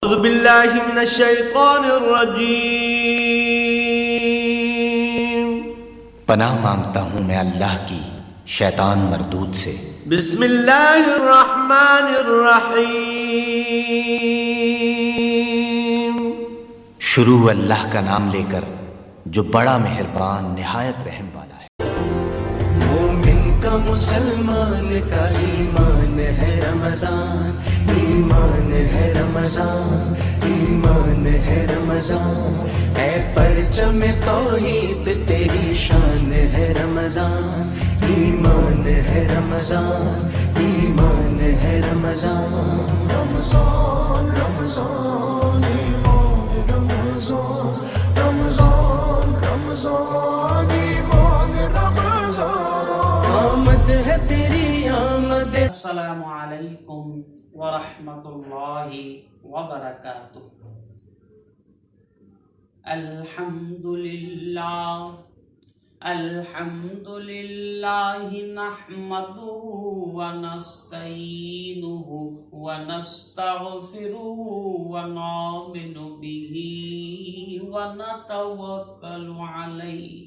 أعوذ بالله من الشيطان الرجيم پناہ مانگتا ہوں میں اللہ کی شیطان مردود سے۔ بسم اللہ الرحمن الرحیم شروع اللہ کا نام لے کر جو بڑا مہربان نہایت رحم والا ہے۔ مومن کا مسلمان کا ایمان ہے رمضان، ایمان ہے رمضان، ایمان ہے رمضان، اے پرچم توحید تیری شان ہے رمضان، ایمان ہے رمضان، ایمان ہے رمضان، رمضان رمضان ایمان رمضان، رمضان رمضان ایمان رمضان، آمد ہے تیری آمد۔ السلام علیکم ورحمۃ اللہ وبرکاتہ۔ الحمد للہ نحمدہ ونستعینہ ونستغفرہ ونؤمن بہ ونتوکل علیہ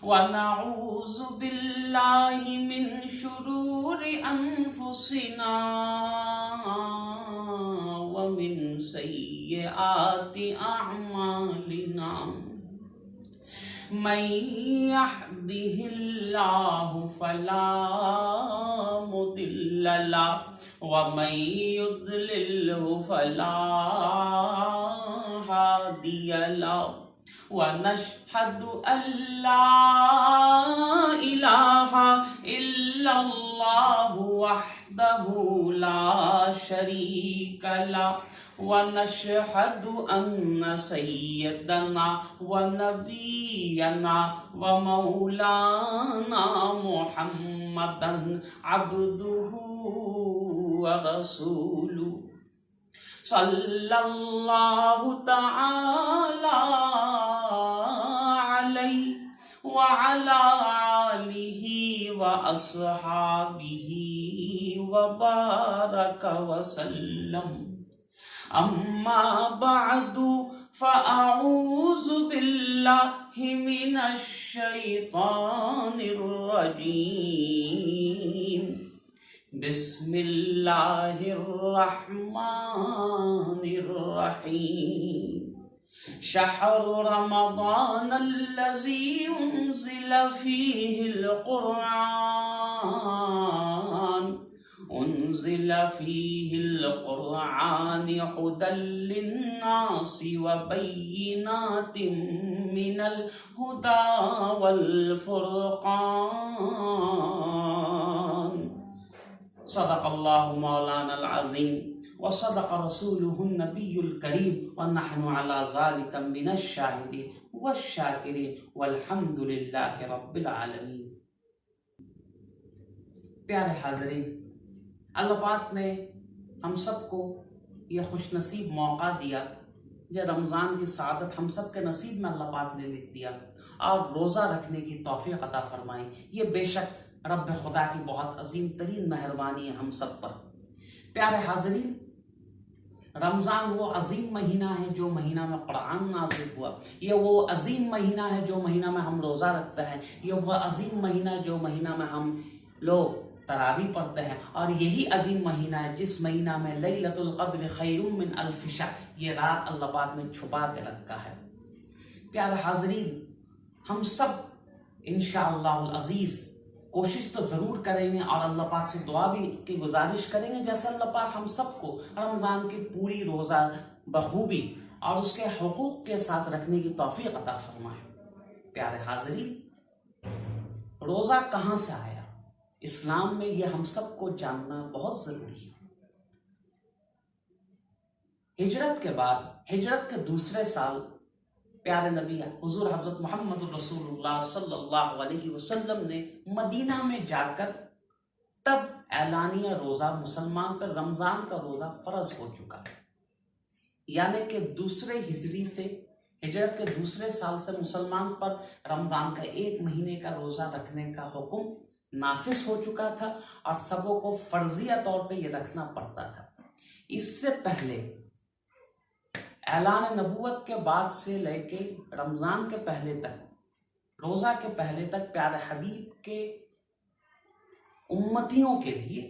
ونعوذ باللہ من شرور انفسنا ومن سیئات اعمالنا، من یہدہ اللہ فلا مضل لہ ومن یضللہ فلا ہادی لہ، ونشهد أن لا إله إلا الله وحده لا شريك له، ونشهد أن سيدنا ونبينا ومولانا محمدا عبده ورسوله، صلی اللہ تعالی علیہ وعلی آلہ واصحابہ وبارک وسلم۔ اما بعد فاعوذ باللہ من الشیطان الرجیم، بسم اللہ الرحمن الرحیم۔ شہر رمضان الذی انزل فیہ القرآن، انزل فیہ القرآن ہدی للناس وبینات من الہدی والفرقان۔ صدق اللہ مولانا العظیم وصدق رسولہ النبی الکریم ونحن علی ذلک من الشاہدین والشاکرین والحمد للہ رب العالمین۔ پیارے حاضرین، اللہ پاک نے ہم سب کو یہ خوش نصیب موقع دیا، یہ رمضان کی سعادت ہم سب کے نصیب میں اللہ پاک نے لکھ دیا اور روزہ رکھنے کی توفیق عطا فرمائی۔ یہ بے شک رب خدا کی بہت عظیم ترین مہربانی ہے ہم سب پر۔ پیارے حاضرین، رمضان وہ عظیم مہینہ ہے جو مہینہ میں قرآن نازل ہوا، یہ وہ عظیم مہینہ ہے جو مہینہ میں ہم روزہ رکھتے ہیں، یہ وہ عظیم مہینہ جو مہینہ میں ہم لوگ تراویح پڑھتے ہیں، اور یہی عظیم مہینہ ہے جس مہینہ میں لیلۃ القدر خیر من الف شہر، یہ رات اللہ پاک نے چھپا کے رکھا ہے۔ پیارے حاضرین، ہم سب انشاءاللہ العزیز کوشش تو ضرور کریں گے اور اللہ پاک سے دعا بھی کی گزارش کریں گے جیسے اللہ پاک ہم سب کو رمضان کی پوری روزہ بخوبی اور اس کے حقوق کے ساتھ رکھنے کی توفیق عطا فرمائے۔ پیارے حاضرین، روزہ کہاں سے آیا؟ اسلام میں یہ ہم سب کو جاننا بہت ضروری ہے۔ ہجرت کے بعد، ہجرت کے دوسرے سال، پیارے نبی حضور حضرت محمد رسول اللہ صلی اللہ علیہ وسلم نے مدینہ میں جا کر تب اعلانیہ روزہ مسلمان پر رمضان کا روزہ فرض ہو چکا، یعنی کہ دوسرے ہجری سے ہجرت کے دوسرے سال سے مسلمان پر رمضان کا 1 مہینے کا روزہ رکھنے کا حکم نافذ ہو چکا تھا اور سبوں کو فرضیہ طور پہ یہ رکھنا پڑتا تھا۔ اس سے پہلے اعلان نبوت کے بعد سے لے کے رمضان کے پہلے تک، روزہ کے پہلے تک پیارے حبیب کے امتیوں کے لیے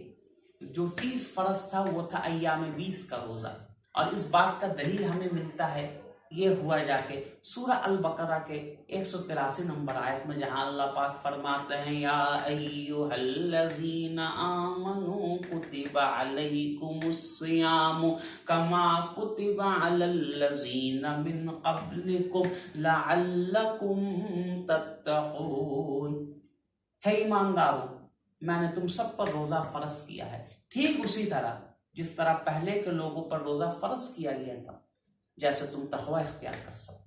جو چیز فرض تھا وہ تھا ایام 20 کا روزہ. اور اس بات کا دلیل ہمیں ملتا ہے یہ ہوا جا کے سورہ البقرہ کے 183 نمبر آیت میں، جہاں اللہ پاک فرماتے ہیں یا ایھا الذین آمنوا کتب علیکم الصیام کما کتب علی الذین من قبلکم لعلکم تتقون. ہے ایمانداروں، میں نے تم سب پر روزہ فرض کیا ہے، ٹھیک اسی طرح جس طرح پہلے کے لوگوں پر روزہ فرض کیا گیا تھا، جیسے تم تقوی اختیار کر سکو.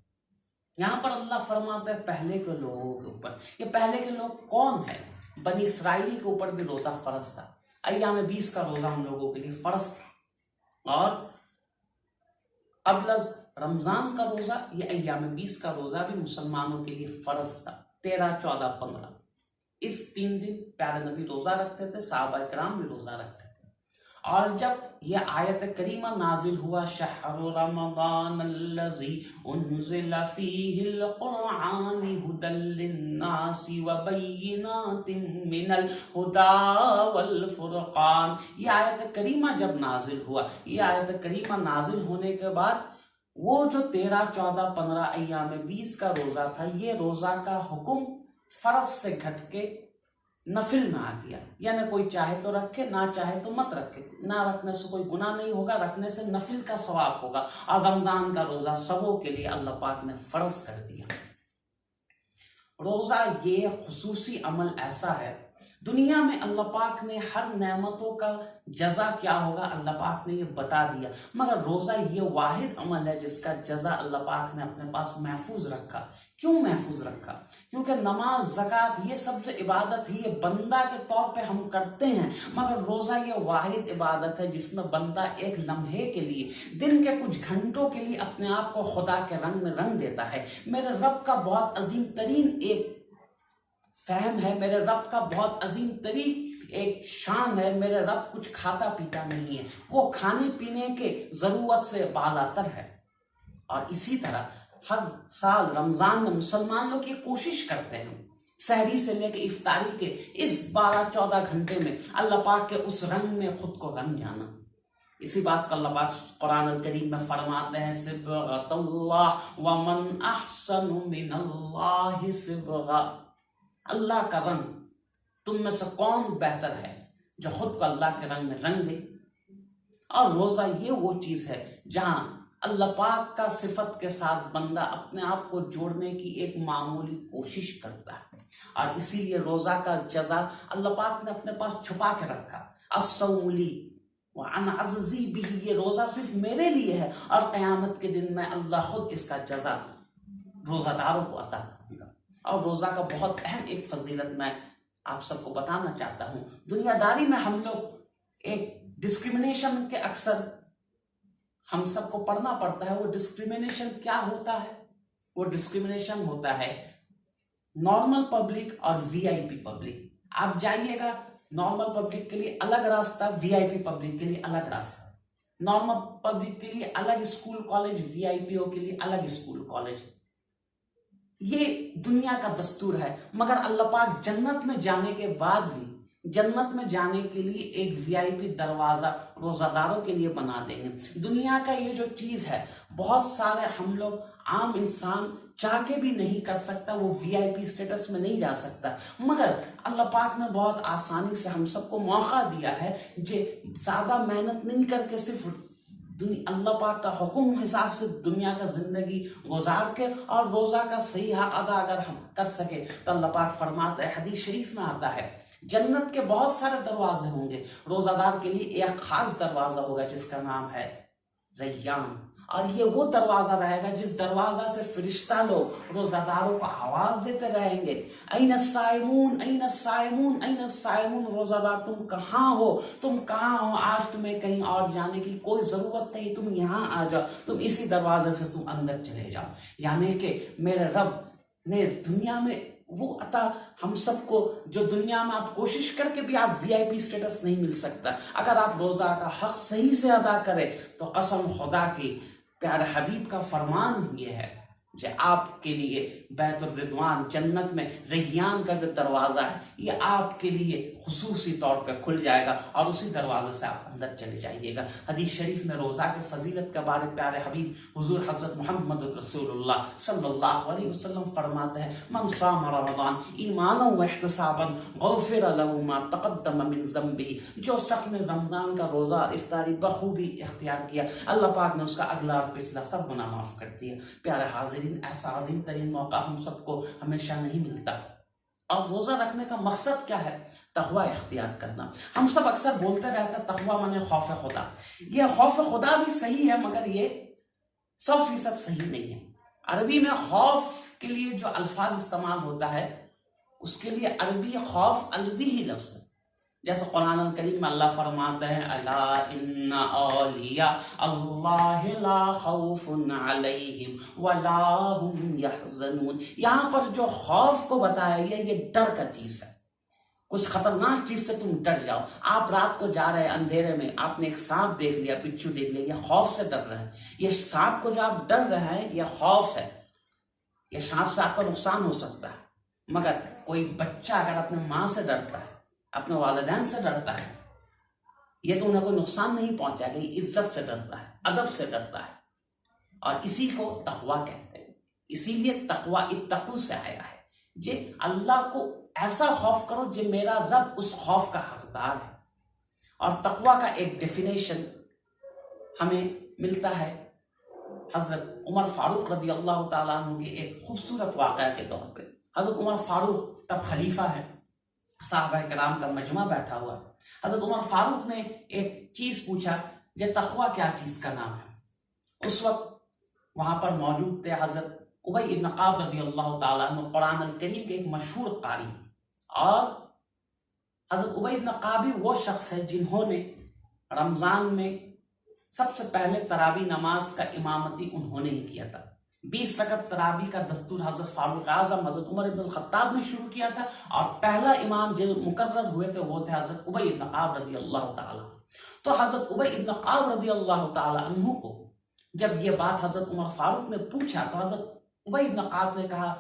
یہاں پر اللہ فرماتا ہے پہلے کے لوگوں کے اوپر. یہ پہلے کے لوگ کون ہیں؟ بنی اسرائیلی کے اوپر بھی روزہ فرض تھا. ایام 20 کا روزہ ہم لوگوں کے لیے فرض تھا، اور قبل از رمضان کا روزہ یہ ایام 20 کا روزہ بھی مسلمانوں کے لیے فرض تھا. 13، 14، 15 اس 3 دن پیارے نبی روزہ رکھتے تھے، صحابہ کرام بھی روزہ رکھتے تھے. اور جب یہ آیت کریمہ نازل ہوا شہر رمضان الذی انزل فیہ القرآن ھدی للناس وبینات من الھدی والفرقان، یہ آیت کریمہ جب نازل ہوا، یہ آیت کریمہ نازل ہونے کے بعد وہ جو 13، 14، 15 ایام 20 کا روزہ تھا، یہ روزہ کا حکم فرض سے گھٹ کے نفل میں آ گیا. یعنی کوئی چاہے تو رکھے، نہ چاہے تو مت رکھے. نہ رکھنے سے کوئی گناہ نہیں ہوگا، رکھنے سے نفل کا ثواب ہوگا. اور رمضان کا روزہ سبوں کے لیے اللہ پاک نے فرض کر دیا. روزہ یہ خصوصی عمل ایسا ہے، دنیا میں اللہ پاک نے ہر نعمتوں کا جزا کیا ہوگا اللہ پاک نے یہ بتا دیا، مگر روزہ یہ واحد عمل ہے جس کا جزا اللہ پاک نے اپنے پاس محفوظ رکھا. کیوں محفوظ رکھا؟ کیونکہ نماز، زکوٰۃ، یہ سب جو عبادت ہے یہ بندہ کے طور پہ ہم کرتے ہیں، مگر روزہ یہ واحد عبادت ہے جس میں بندہ ایک لمحے کے لیے، دن کے کچھ گھنٹوں کے لیے اپنے آپ کو خدا کے رنگ میں رنگ دیتا ہے. میرے رب کا بہت عظیم ترین ایک فہم ہے، میرے رب کا بہت عظیم ترین ایک شان ہے. میرے رب کچھ کھاتا پیتا نہیں ہے، وہ کھانے پینے کے ضرورت سے بالاتر ہے. اور اسی طرح ہر سال رمضان میں مسلمان لوگ یہ کوشش کرتے ہیں سحری سے لے کے افطاری کے اس 12-14 گھنٹے میں اللہ پاک کے اس رنگ میں خود کو رنگ جانا. اسی بات کو اللہ پاک قرآن الکریم میں فرماتے ہیں صبغۃ اللہ ومن احسن من اللہ صبغہ. اللہ کا رنگ تم میں سے کون بہتر ہے جو خود کو اللہ کے رنگ میں رنگ دے. اور روزہ یہ وہ چیز ہے جہاں اللہ پاک کا صفت کے ساتھ بندہ اپنے آپ کو جوڑنے کی ایک معمولی کوشش کرتا ہے. اور اسی لیے روزہ کا جزا اللہ پاک نے اپنے پاس چھپا کے رکھا. الصوم لی وانا اجزی بہ، یہ روزہ صرف میرے لیے ہے اور قیامت کے دن میں اللہ خود اس کا جزا روزہ داروں کو عطا کروں گا. اور روزہ کا بہت اہم ایک فضیلت میں آپ سب کو بتانا چاہتا ہوں. دنیا داری میں ہم لوگ ایک ڈسکریمنیشن کے اکثر ہم سب کو پڑھنا پڑتا ہے. وہ ڈسکریمنیشن کیا ہوتا ہے؟ وہ ڈسکریمنیشن ہوتا ہے نارمل پبلک اور وی آئی پی پبلک. آپ جائیے گا نارمل پبلک کے لیے الگ راستہ، وی آئی پی پبلک کے لیے الگ راستہ. نارمل پبلک کے لیے الگ اسکول کالج، وی آئی پی او کے لیے الگ اسکول کالج. یہ دنیا کا دستور ہے. مگر اللہ پاک جنت میں جانے کے بعد بھی جنت میں جانے کے لیے ایک وی آئی پی دروازہ روزہ داروں کے لیے بنا دیں گے. دنیا کا یہ جو چیز ہے بہت سارے ہم لوگ عام انسان چاہ کے بھی نہیں کر سکتا، وہ وی آئی پی اسٹیٹس میں نہیں جا سکتا. مگر اللہ پاک نے بہت آسانی سے ہم سب کو موقع دیا ہے جو زیادہ محنت نہیں کر کے صرف اللہ پاک کا حکم حساب سے دنیا کا زندگی گزار کے اور روزہ کا صحیح حق ادا اگر ہم کر سکے تو اللہ پاک فرماتا ہے، حدیث شریف میں آتا ہے جنت کے بہت سارے دروازے ہوں گے، روزہ دار کے لیے ایک خاص دروازہ ہوگا جس کا نام ہے ریان. اور یہ وہ دروازہ رہے گا جس دروازہ سے فرشتہ لوگ روزہ داروں کو آواز دیتے رہیں گے، این الصائمون این الصائمون این الصائمون. روزہ دار تم کہاں ہو، تم کہاں ہو؟ آج تمہیں کہیں اور جانے کی کوئی ضرورت نہیں، تم یہاں آ جاؤ، تم اسی دروازے سے تم اندر چلے جاؤ. یعنی کہ میرے رب نے دنیا میں وہ عطا ہم سب کو جو دنیا میں آپ کوشش کر کے بھی آپ وی آئی پی اسٹیٹس نہیں مل سکتا. اگر آپ روزہ کا حق صحیح سے ادا کریں تو قسم خدا کی پیارے حبیب کا فرمان یہ ہے کہ آپ کے لیے بیت الرضوان جنت میں ریان کا جو دروازہ ہے یہ آپ کے لیے خصوصی طور پہ کھل جائے گا اور اسی دروازے سے آپ اندر چلے جائیے گا۔ حدیث شریف میں روزہ کے فضیلت کے بارے پیارے حبیب حضور حضرت محمد رسول اللہ صلی اللہ علیہ وسلم فرماتے ہیں من صام رمضان ایمانا و احتسابا غفر له ما تقدم من ذنبه، جو شخص نے رمضان کا روزہ اور افطاری بخوبی اختیار کیا اللہ پاک نے اس کا اگلا اور پچھلا سب گناہ معاف کر دیا۔ پیارے حاضرین، ایسا عظیم ترین موقع ہم سب کو ہمیشہ نہیں ملتا، اور روزہ رکھنے کا مقصد کیا ہے؟ تقوی اختیار کرنا۔ ہم سب اکثر بولتے رہتے ہیں تقوی مانے خوف خدا، یہ خوف خدا بھی صحیح ہے مگر یہ 100% صحیح نہیں ہے۔ عربی میں خوف کے لیے جو الفاظ استعمال ہوتا ہے اس کے لیے عربی خوف عربی ہی لفظ ہے، جیسے قرآن کریم میں اللہ فرماتے ہیں الا ان اولیاء اللہ لا خوف علیہم ولا هم یحزنون۔ یہاں پر جو خوف کو بتایا گیا یہ ڈر کا چیز ہے، کچھ خطرناک چیز سے تم ڈر جاؤ۔ آپ رات کو جا رہے ہیں اندھیرے میں، آپ نے ایک سانپ دیکھ لیا، بچھو دیکھ لیا، یہ خوف سے ڈر رہے ہیں۔ یہ سانپ کو جو آپ ڈر رہے ہیں یہ خوف ہے، یہ سانپ سے آپ کا نقصان ہو سکتا ہے، مگر کوئی بچہ اگر اپنے ماں سے ڈرتا ہے، اپنے والدین سے ڈرتا ہے، یہ تو انہیں کوئی نقصان نہیں پہنچائے گا، یہ عزت سے ڈرتا ہے، ادب سے ڈرتا ہے، اور اسی کو تقوی کہتے ہیں۔ اسی لیے تقوی اتقوا سے آیا ہے، جے اللہ کو ایسا خوف کرو جو میرا رب اس خوف کا حقدار ہے۔ اور تقوی کا ایک ڈیفینیشن ہمیں ملتا ہے حضرت عمر فاروق رضی اللہ تعالیٰ عنہ کے ایک خوبصورت واقعہ کے طور پہ۔ حضرت عمر فاروق تب خلیفہ ہیں، صحابہ کرام کا مجمع بیٹھا ہوا، حضرت عمر فاروق نے ایک چیز پوچھا یہ تقوی کیا چیز کا نام ہے؟ اس وقت وہاں پر موجود تھے حضرت ابی ابن کعب رضی اللہ تعالیٰ عنہ، قرآن الکریم کے ایک مشہور قاری، اور حضرت ابی ابن کعب وہ شخص ہے جنہوں نے رمضان میں سب سے پہلے تراویح نماز کا امامتی انہوں نے ہی کیا تھا۔ 20 رکعت تراویح کا دستور حضرت فاروق اعظم حضرت عمر ابن الخطاب نے شروع کیا تھا، اور پہلا امام جو مقرر ہوئے تھے وہ تھے حضرت ابی ابن کعب رضی اللہ تعالیٰ۔ تو حضرت ابی ابن کعب رضی اللہ تعالیٰ عنہ کو جب یہ بات حضرت عمر فاروق نے پوچھا تو حضرت ابی ابن کعب نے کہا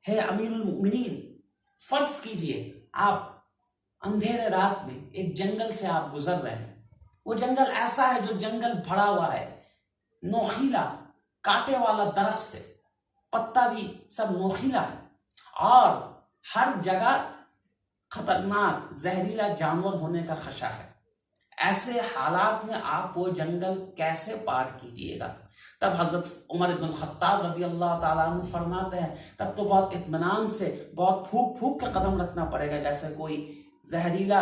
ہے امیر المؤمنین، فرض کیجئے آپ اندھیرے رات میں ایک جنگل سے آپ گزر رہے ہیں، وہ جنگل ایسا ہے جو جنگل بھرا ہوا ہے نوخیلا کاٹے والا درخت سے، پتا بھی سب نوخیلا ہے، اور ہر جگہ خطرناک زہریلا جانور ہونے کا خدشہ ہے۔ ایسے حالات میں آپ وہ جنگل کیسے پار کیجیے گا؟ تب حضرت عمر بن الخطاب رضی اللہ تعالیٰ عنہ فرماتے ہیں تب تو بہت اطمینان سے، بہت پھونک پھونک کے قدم رکھنا پڑے گا، جیسے کوئی زہریلا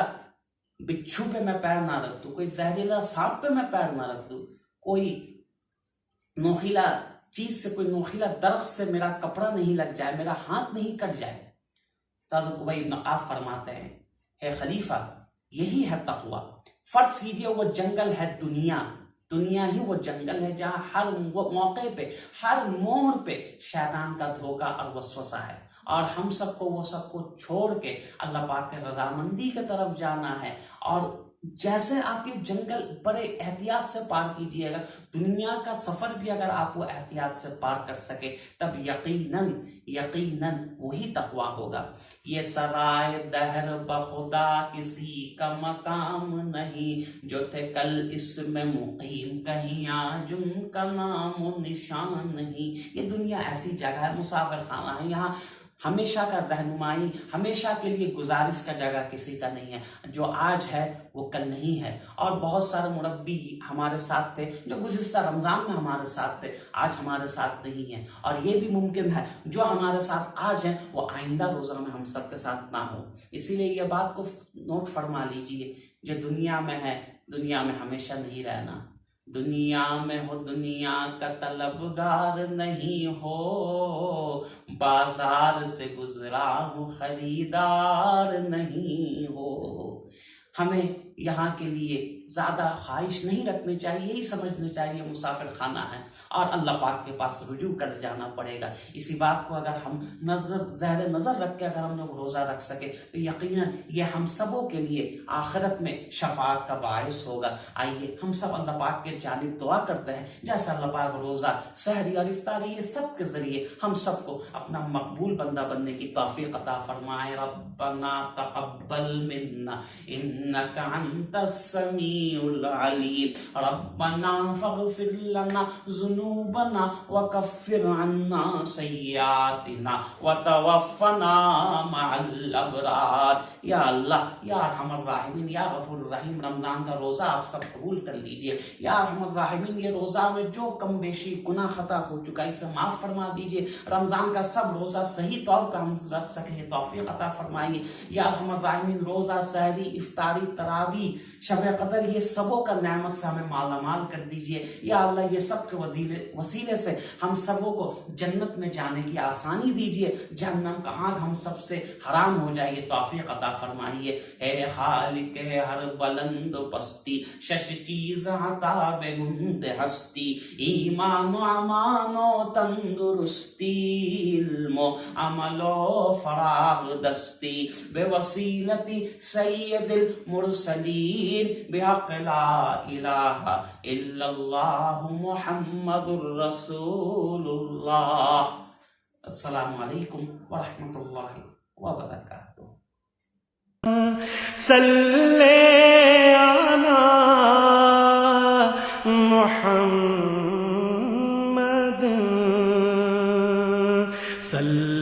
بچھو پہ میں پیر نہ رکھ دوں، کوئی زہریلا سانپ پہ میں پیر نہ رکھ دوں، کوئی نوخیلا چیز سے، کوئی نوخیلا درخت سے میرا کپڑا نہیں لگ جائے، میرا ہاتھ نہیں کٹ جائے۔ تو حضرت ابی بن کعب فرماتے ہیں ہے خلیفہ یہی ہے تقوی۔ فرض کیجئے وہ جنگل ہے دنیا، دنیا ہی وہ جنگل ہے جہاں ہر موقع پہ، ہر موڑ پہ شیطان کا دھوکہ اور وسوسہ ہے، اور ہم سب کو وہ سب کو چھوڑ کے اللہ پاک کے رضامندی کی طرف جانا ہے۔ اور جیسے آپ یہ جنگل بڑے احتیاط سے پار کیجئے گا، دنیا کا سفر بھی اگر آپ وہ احتیاط سے پار کر سکے تب یقیناً یقیناً وہی تقوی ہوگا۔ یہ سرائے دہر بخدا کسی کا مقام نہیں، جو تھے کل اس میں مقیم کہیں آج ان کا نام و نشان نہیں۔ یہ دنیا ایسی جگہ ہے، مسافر خانہ ہے، یہاں ہمیشہ کا رہنمائی، ہمیشہ کے لیے گزارش کا جگہ کسی کا نہیں ہے۔ جو آج ہے وہ کل نہیں ہے، اور بہت سارے مربی ہمارے ساتھ تھے جو گزشتہ رمضان میں ہمارے ساتھ تھے، آج ہمارے ساتھ نہیں ہیں، اور یہ بھی ممکن ہے جو ہمارے ساتھ آج ہیں وہ آئندہ روزہ میں ہم سب کے ساتھ نہ ہو۔ اسی لیے یہ بات کو نوٹ فرما لیجئے، جو دنیا میں ہے دنیا میں ہمیشہ نہیں رہنا، دنیا میں ہو دنیا کا طلبگار نہیں ہو، بازار سے گزرا ہوں خریدار نہیں ہو۔ ہمیں یہاں کے لیے زیادہ خواہش نہیں رکھنی چاہیے، یہی سمجھنا چاہیے مسافر خانہ ہے اور اللہ پاک کے پاس رجوع کر جانا پڑے گا۔ اسی بات کو اگر ہم زہر نظر رکھ کے اگر ہم لوگ روزہ رکھ سکے تو یقیناً یہ ہم سبوں کے لیے آخرت میں شفاعت کا باعث ہوگا۔ آئیے ہم سب اللہ پاک کے جانب دعا کرتے ہیں جیسا اللہ پاک روزہ، سحری اور افطاری یہ سب کے ذریعے ہم سب کو اپنا مقبول بندہ بننے کی توفیق عطا فرمائے۔ ربنا تقبل منا انک انت السمیع العلیم، ربنا فاغفر لنا ذنوبنا وکفر عنا سیئاتنا وتوفنا مع الابرار۔ یا اللہ، یا ارحم الراحمین، یا غفور الرحیم، رمضان کا روزہ آپ سب قبول کر لیجئے۔ یا ارحم الراحمین، یہ روزہ میں جو کم بیشی گناہ خطا ہو چکا اسے معاف فرما دیجئے۔ رمضان کا سب روزہ صحیح طور پر ہم رکھ سکیں، توفیق عطا فرمائیے۔ یا ارحم الراحمین، روزہ، سحری، افطاری، تراویح، شب قدر یہ سبوں کا نعمت سے ہمیں مالا مال کر دیجئے۔ یا اللہ، یہ سب کے وسیلے سے ہم سبوں کو جنت میں جانے کی آسانی دیجئے، جہنم کا آگ ہم سب سے حرام ہو جائے، یہ توفیق عطا فرمائیے۔ اے خالق ہر بلند پستی، شش چیز عطا بے گنت ہستی، ایمان و امان و تندرستی، علم و عمل و فراغ دستی، بے وسیلتی سید المرسلین، بحق لا الہ الا اللہ محمد الرسول اللہ۔ السلام علیکم ورحمۃ اللہ وبرکاتہ۔ صلی علی محمد صلی